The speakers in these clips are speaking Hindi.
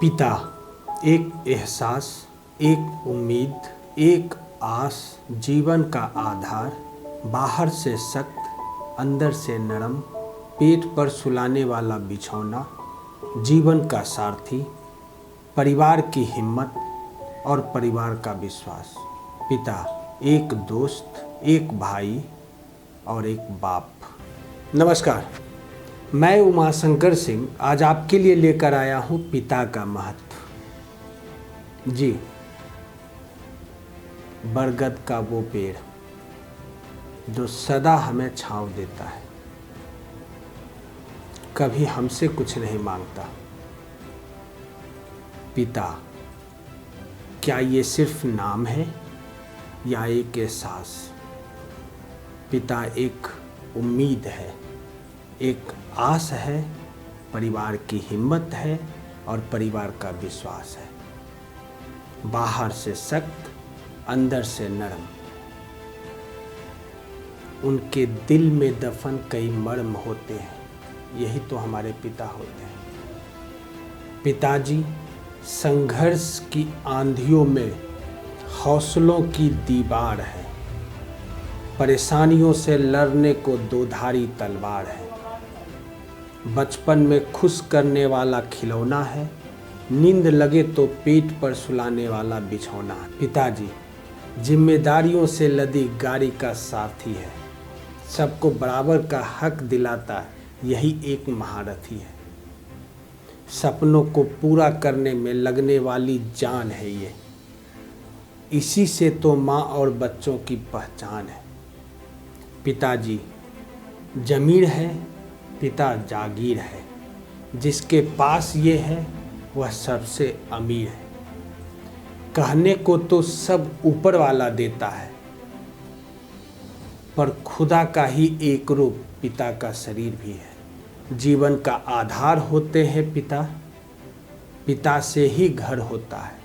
पिता एक एहसास, एक उम्मीद, एक आस, जीवन का आधार, बाहर से सख्त अंदर से नरम, पेट पर सुलाने वाला बिछौना, जीवन का सारथी, परिवार की हिम्मत और परिवार का विश्वास। पिता एक दोस्त, एक भाई और एक बाप। नमस्कार, मैं उमाशंकर सिंह आज आपके लिए लेकर आया हूँ पिता का महत्व। जी, बरगद का वो पेड़ जो सदा हमें छांव देता है, कभी हमसे कुछ नहीं मांगता। पिता, क्या ये सिर्फ नाम है या एक एहसास? पिता एक उम्मीद है, एक आस है, परिवार की हिम्मत है और परिवार का विश्वास है। बाहर से सख्त, अंदर से नरम, उनके दिल में दफन कई मर्म होते हैं, यही तो हमारे पिता होते हैं। पिताजी संघर्ष की आंधियों में हौसलों की दीवार है, परेशानियों से लड़ने को दोधारी तलवार है, बचपन में खुश करने वाला खिलौना है, नींद लगे तो पेट पर सुलाने वाला बिछौना है। पिताजी जिम्मेदारियों से लदी गाड़ी का साथी है, सबको बराबर का हक दिलाता है, यही एक महारथी है। सपनों को पूरा करने में लगने वाली जान है ये, इसी से तो माँ और बच्चों की पहचान है। पिताजी जमीर है, पिता जागीर है, जिसके पास ये है वह सबसे अमीर है। कहने को तो सब ऊपर वाला देता है, पर खुदा का ही एक रूप पिता का शरीर भी है। जीवन का आधार होते हैं पिता, पिता से ही घर होता है,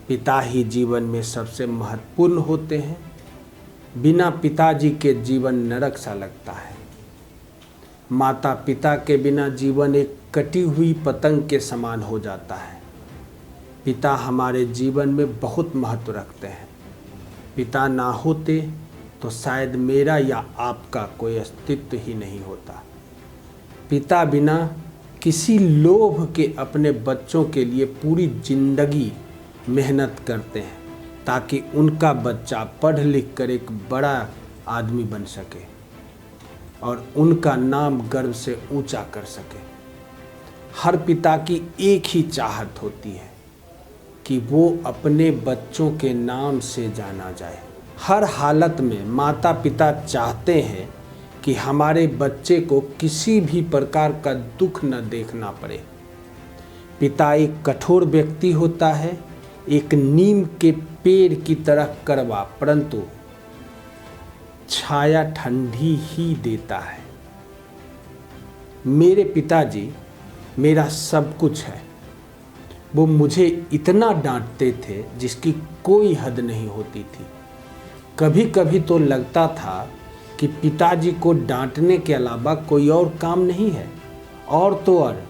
पिता ही जीवन में सबसे महत्वपूर्ण होते हैं। बिना पिताजी के जीवन नरक सा लगता है। माता पिता के बिना जीवन एक कटी हुई पतंग के समान हो जाता है। पिता हमारे जीवन में बहुत महत्व रखते हैं। पिता ना होते तो शायद मेरा या आपका कोई अस्तित्व ही नहीं होता। पिता बिना किसी लोभ के अपने बच्चों के लिए पूरी जिंदगी मेहनत करते हैं, ताकि उनका बच्चा पढ़ लिख कर एक बड़ा आदमी बन सके और उनका नाम गर्व से ऊंचा कर सके। हर पिता की एक ही चाहत होती है कि वो अपने बच्चों के नाम से जाना जाए। हर हालत में माता पिता चाहते हैं कि हमारे बच्चे को किसी भी प्रकार का दुख न देखना पड़े। पिता एक कठोर व्यक्ति होता है, एक नीम के पेड़ की तरह कड़वा, परंतु छाया ठंडी ही देता है। मेरे पिताजी मेरा सब कुछ है। वो मुझे इतना डांटते थे जिसकी कोई हद नहीं होती थी। कभी कभी तो लगता था कि पिताजी को डांटने के अलावा कोई और काम नहीं है। और तो और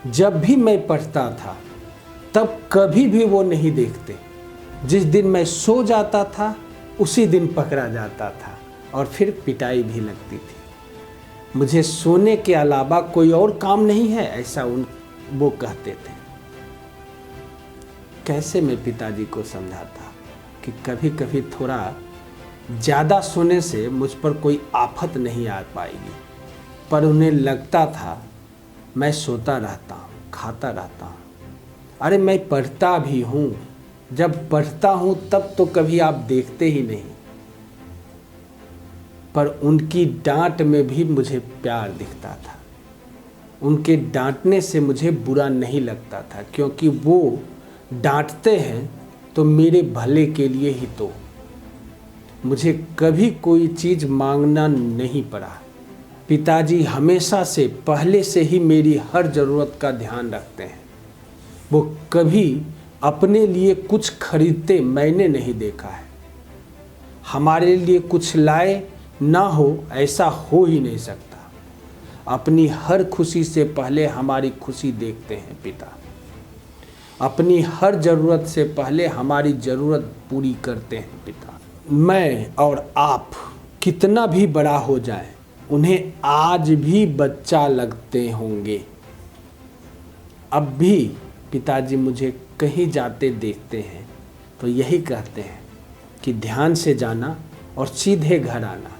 जब भी मैं पढ़ता था तब कभी भी वो नहीं देखते। जिस दिन मैं सो जाता था उसी दिन पकड़ा जाता था और फिर पिटाई भी लगती थी। मुझे सोने के अलावा कोई और काम नहीं है, ऐसा वो कहते थे। कैसे मैं पिताजी को समझाता कि कभी कभी थोड़ा ज़्यादा सोने से मुझ पर कोई आफत नहीं आ पाएगी, पर उन्हें लगता था मैं सोता रहता हूँ, खाता रहता हूँ। अरे मैं पढ़ता भी हूँ, जब पढ़ता हूँ तब तो कभी आप देखते ही नहीं। पर उनकी डांट में भी मुझे प्यार दिखता था। उनके डांटने से मुझे बुरा नहीं लगता था, क्योंकि वो डांटते हैं तो मेरे भले के लिए ही। तो मुझे कभी कोई चीज़ मांगना नहीं पड़ा। पिताजी हमेशा से पहले से ही मेरी हर ज़रूरत का ध्यान रखते हैं। वो कभी अपने लिए कुछ खरीदते मैंने नहीं देखा है। हमारे लिए कुछ लाए ना हो, ऐसा हो ही नहीं सकता। अपनी हर खुशी से पहले हमारी खुशी देखते हैं पिता। अपनी हर ज़रूरत से पहले हमारी ज़रूरत पूरी करते हैं पिता। मैं और आप कितना भी बड़ा हो जाए, उन्हें आज भी बच्चा लगते होंगे। अब भी पिताजी मुझे कहीं जाते देखते हैं तो यही कहते हैं कि ध्यान से जाना और सीधे घर आना।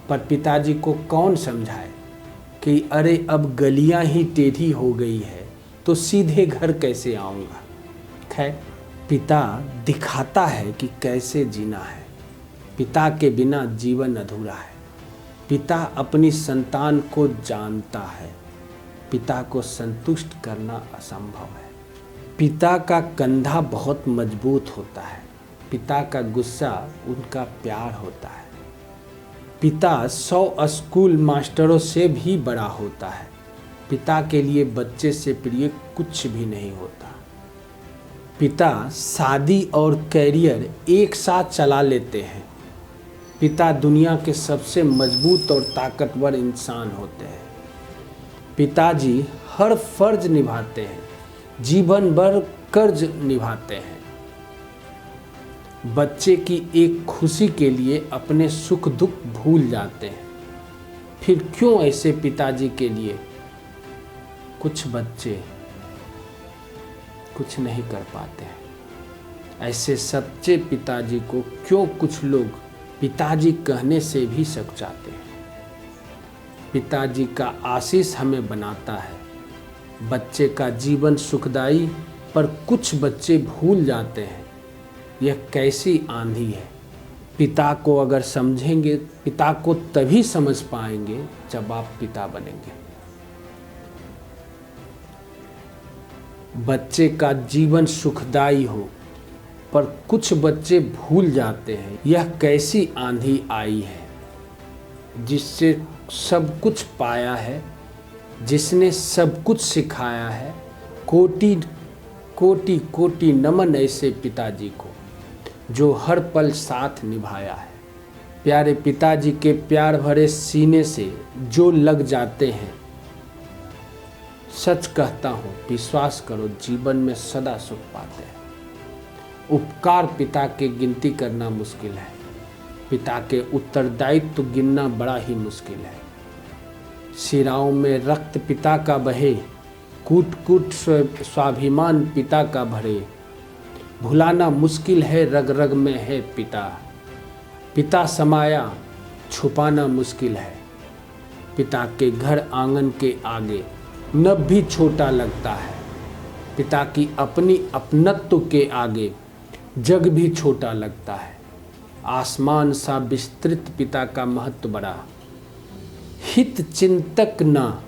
पर पिताजी को कौन समझाए कि अरे अब गलियां ही टेढ़ी हो गई है तो सीधे घर कैसे आऊँगा। खैर, पिता दिखाता है कि कैसे जीना है। पिता के बिना जीवन अधूरा है। पिता अपनी संतान को जानता है। पिता को संतुष्ट करना असंभव है। पिता का कंधा बहुत मजबूत होता है। पिता का गुस्सा उनका प्यार होता है। पिता 100 स्कूल मास्टरों से भी बड़ा होता है। पिता के लिए बच्चे से प्रिय कुछ भी नहीं होता। पिता शादी और कैरियर एक साथ चला लेते हैं। पिता दुनिया के सबसे मजबूत और ताकतवर इंसान होते हैं। पिताजी हर फर्ज निभाते हैं, जीवन भर कर्ज निभाते हैं। बच्चे की एक खुशी के लिए अपने सुख दुख भूल जाते हैं। फिर क्यों ऐसे पिताजी के लिए कुछ बच्चे कुछ नहीं कर पाते हैं? ऐसे सच्चे पिताजी को क्यों कुछ लोग पिताजी कहने से भी सकचाते हैं? पिताजी का आशीष हमें बनाता है। बच्चे का जीवन सुखदाई, पर कुछ बच्चे भूल जाते हैं। यह कैसी आंधी है? पिता को अगर समझेंगे, पिता को तभी समझ पाएंगे जब आप पिता बनेंगे। बच्चे का जीवन सुखदाई हो, पर कुछ बच्चे भूल जाते हैं। यह कैसी आंधी आई है? जिससे सब कुछ पाया है, जिसने सब कुछ सिखाया है। कोटि कोटि कोटि नमन ऐसे पिताजी को जो हर पल साथ निभाया है। प्यारे पिताजी के प्यार भरे सीने से जो लग जाते हैं, सच कहता हूँ, विश्वास करो, जीवन में सदा सुख पाते हैं। उपकार पिता के गिनती करना मुश्किल है। पिता के उत्तरदायित्व गिनना बड़ा ही मुश्किल है। सिराओं में रक्त पिता का बहे, कूट कूट स्वाभिमान पिता का भरे। भुलाना मुश्किल है, रग रग में है पिता। पिता समाया छुपाना मुश्किल है। पिता के घर आंगन के आगे नभ भी छोटा लगता है। पिता की अपनी अपनत्व के आगे जग भी छोटा लगता है। आसमान सा विस्तृत पिता का महत्व बड़ा। हित चिंतक ना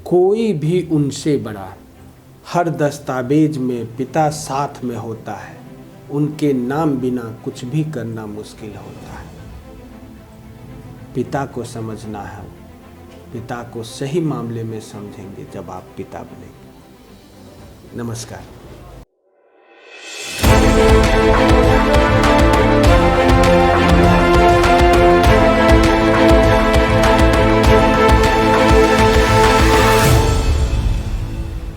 कोई भी उनसे बड़ा। हर दस्तावेज में पिता साथ में होता है। उनके नाम बिना कुछ भी करना मुश्किल होता है। पिता को समझना है। पिता को सही मामले में समझेंगे जब आप पिता बनेंगे। नमस्कार।